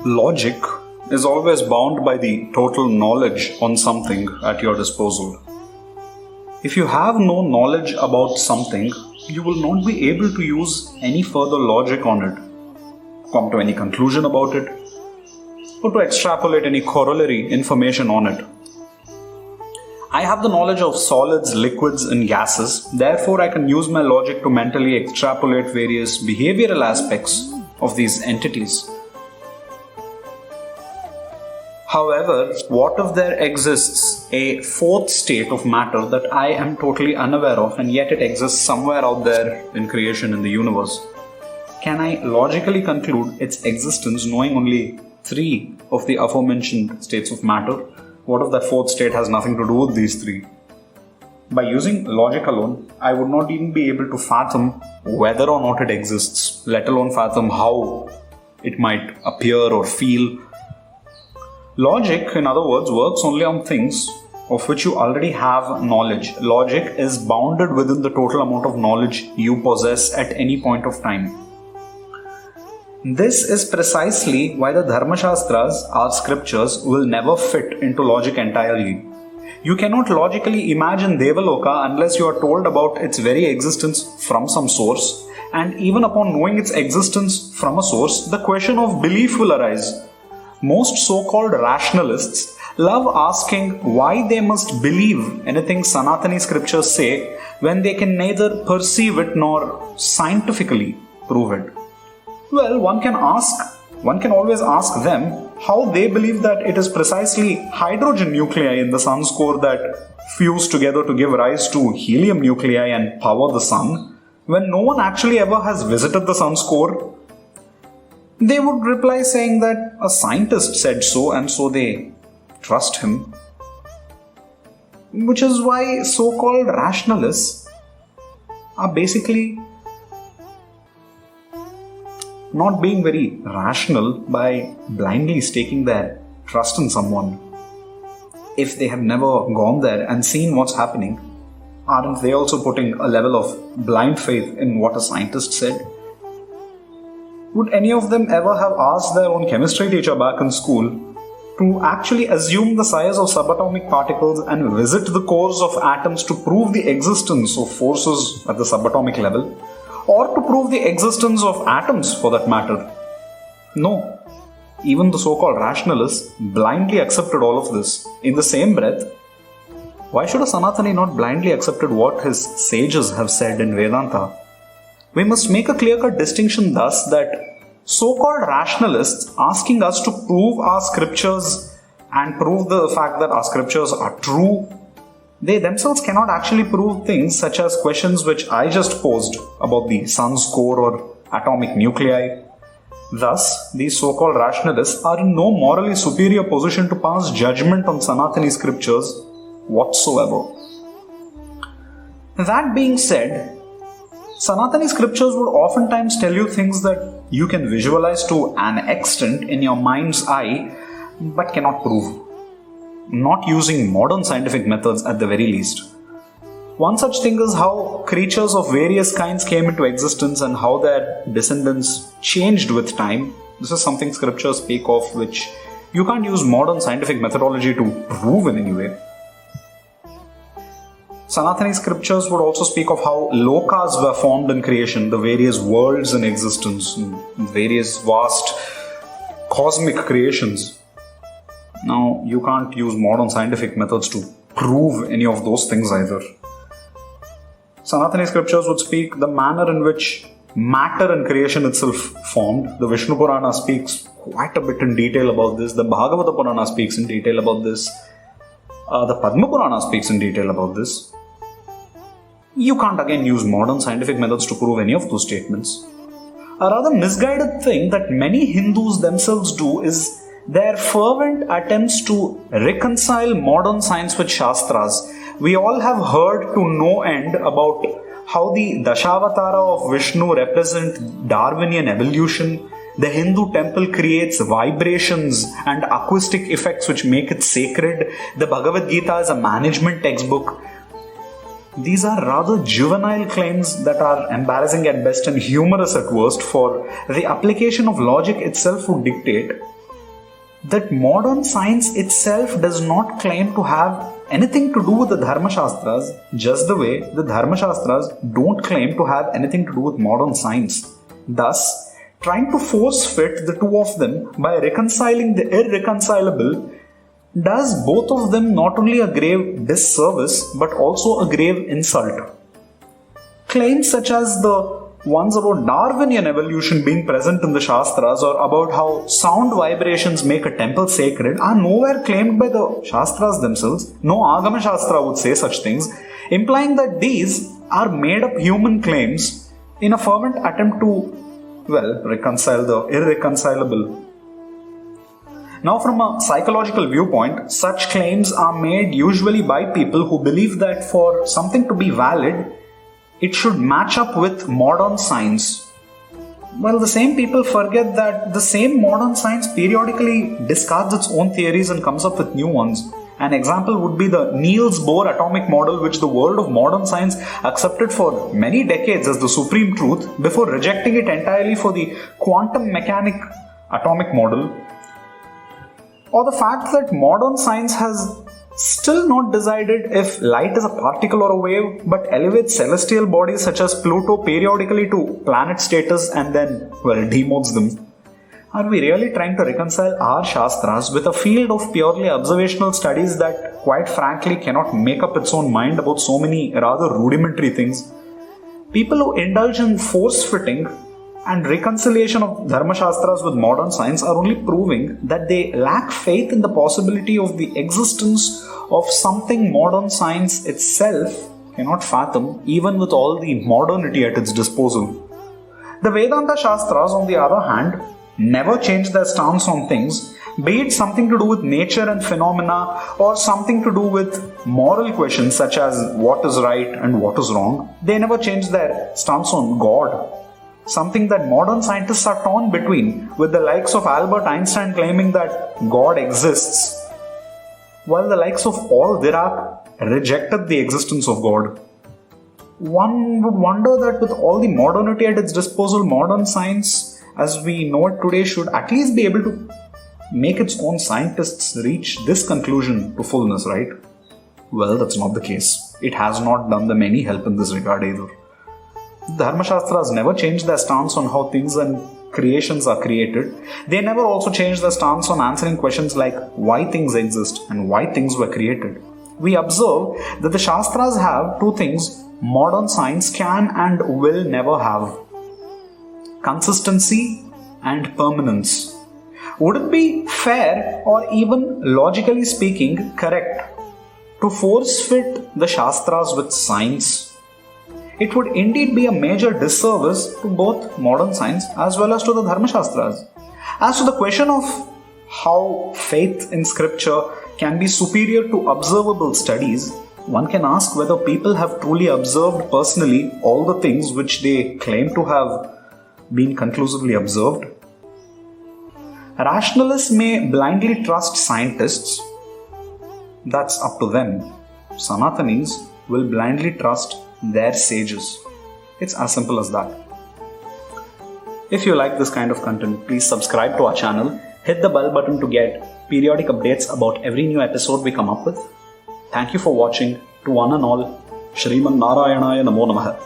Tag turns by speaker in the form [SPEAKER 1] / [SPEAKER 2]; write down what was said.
[SPEAKER 1] Logic is always bound by the total knowledge on something at your disposal. If you have no knowledge about something, you will not be able to use any further logic on it, come to any conclusion about it, or to extrapolate any corollary information on it. I have the knowledge of solids, liquids, and gases, therefore I can use my logic to mentally extrapolate various behavioral aspects of these entities. However, what if there exists a fourth state of matter that I am totally unaware of, and yet it exists somewhere out there in creation in the universe? Can I logically conclude its existence knowing only 3 of the aforementioned states of matter? What if that fourth state has nothing to do with these 3? By using logic alone, I would not even be able to fathom whether or not it exists, let alone fathom how it might appear or feel. Logic, in other words, works only on things of which you already have knowledge. Logic is bounded within the total amount of knowledge you possess at any point of time. This is precisely why the Dharma Shastras, our scriptures, will never fit into logic entirely. You cannot logically imagine Devaloka unless you are told about its very existence from some source, and even upon knowing its existence from a source, the question of belief will arise. Most so-called rationalists love asking why they must believe anything Sanatani scriptures say when they can neither perceive it nor scientifically prove it. Well, one can always ask them how they believe that it is precisely hydrogen nuclei in the sun's core that fuse together to give rise to helium nuclei and power the sun, when no one actually ever has visited the sun's core. They would reply saying that a scientist said so, and so they trust him. Which is why so-called rationalists are basically not being very rational by blindly staking their trust in someone. If they have never gone there and seen what's happening, aren't they also putting a level of blind faith in what a scientist said? Would any of them ever have asked their own chemistry teacher back in school to actually assume the size of subatomic particles and visit the cores of atoms to prove the existence of forces at the subatomic level? Or to prove the existence of atoms for that matter? No. Even the so-called rationalists blindly accepted all of this. In the same breath, why should a Sanatani not blindly accepted what his sages have said in Vedanta? We must make a clear-cut distinction thus that so-called rationalists asking us to prove our scriptures and prove the fact that our scriptures are true, they themselves cannot actually prove things such as questions which I just posed about the sun's core or atomic nuclei. Thus, these so-called rationalists are in no morally superior position to pass judgment on Sanatani scriptures whatsoever. That being said, Sanatani scriptures would oftentimes tell you things that you can visualize to an extent in your mind's eye but cannot prove. Not using modern scientific methods at the very least. One such thing is how creatures of various kinds came into existence and how their descendants changed with time. This is something scriptures speak of which you can't use modern scientific methodology to prove in any way. Sanatani scriptures would also speak of how lokas were formed in creation, the various worlds in existence, various vast cosmic creations. Now, you can't use modern scientific methods to prove any of those things either. Sanatani scriptures would speak the manner in which matter and creation itself formed. The Vishnu Purana speaks quite a bit in detail about this. The Bhagavata Purana speaks in detail about this. The Padma Purana speaks in detail about this. You can't again use modern scientific methods to prove any of those statements. A rather misguided thing that many Hindus themselves do is their fervent attempts to reconcile modern science with Shastras. We all have heard to no end about how the Dashavatara of Vishnu represent Darwinian evolution. The Hindu temple creates vibrations and acoustic effects which make it sacred. The Bhagavad Gita is a management textbook. These are rather juvenile claims that are embarrassing at best and humorous at worst, for the application of logic itself would dictate that modern science itself does not claim to have anything to do with the Dharma Shastras, just the way the Dharma Shastras don't claim to have anything to do with modern science. Thus, trying to force fit the two of them by reconciling the irreconcilable does both of them not only a grave disservice but also a grave insult. Claims such as the ones about Darwinian evolution being present in the Shastras or about how sound vibrations make a temple sacred are nowhere claimed by the Shastras themselves. No Agama Shastra would say such things, implying that these are made up human claims in a fervent attempt to, reconcile the irreconcilable. Now, from a psychological viewpoint, such claims are made usually by people who believe that for something to be valid, it should match up with modern science. Well, the same people forget that the same modern science periodically discards its own theories and comes up with new ones. An example would be the Niels Bohr atomic model, which the world of modern science accepted for many decades as the supreme truth before rejecting it entirely for the quantum mechanic atomic model. Or the fact that modern science has still not decided if light is a particle or a wave, but elevates celestial bodies such as Pluto periodically to planet status and then, demotes them. Are we really trying to reconcile our Shastras with a field of purely observational studies that, quite frankly, cannot make up its own mind about so many rather rudimentary things? People who indulge in force-fitting and reconciliation of Dharma Shastras with modern science are only proving that they lack faith in the possibility of the existence of something modern science itself cannot fathom, even with all the modernity at its disposal. The Vedanta Shastras, on the other hand, never change their stance on things, be it something to do with nature and phenomena or something to do with moral questions such as what is right and what is wrong. They never change their stance on God. Something that modern scientists are torn between, with the likes of Albert Einstein claiming that God exists, while the likes of Paul Dirac rejected the existence of God. One would wonder that with all the modernity at its disposal, modern science as we know it today should at least be able to make its own scientists reach this conclusion to fullness, right? Well, that's not the case. It has not done them any help in this regard either. Dharma Shastras never changed their stance on how things and creations are created. They never also changed their stance on answering questions like why things exist and why things were created. We observe that the Shastras have two things modern science can and will never have: consistency and permanence. Would it be fair or even logically speaking correct to force fit the Shastras with science? It would indeed be a major disservice to both modern science as well as to the Dharma Shastras. As to the question of how faith in scripture can be superior to observable studies, one can ask whether people have truly observed personally all the things which they claim to have been conclusively observed. Rationalists may blindly trust scientists. That's up to them. Sanatanis will blindly trust their sages. It's as simple as that. If you like this kind of content, please subscribe to our channel, hit the bell button to get periodic updates about every new episode we come up with. Thank you for watching. To one and all, Shriman Narayanaya Namo Namaha.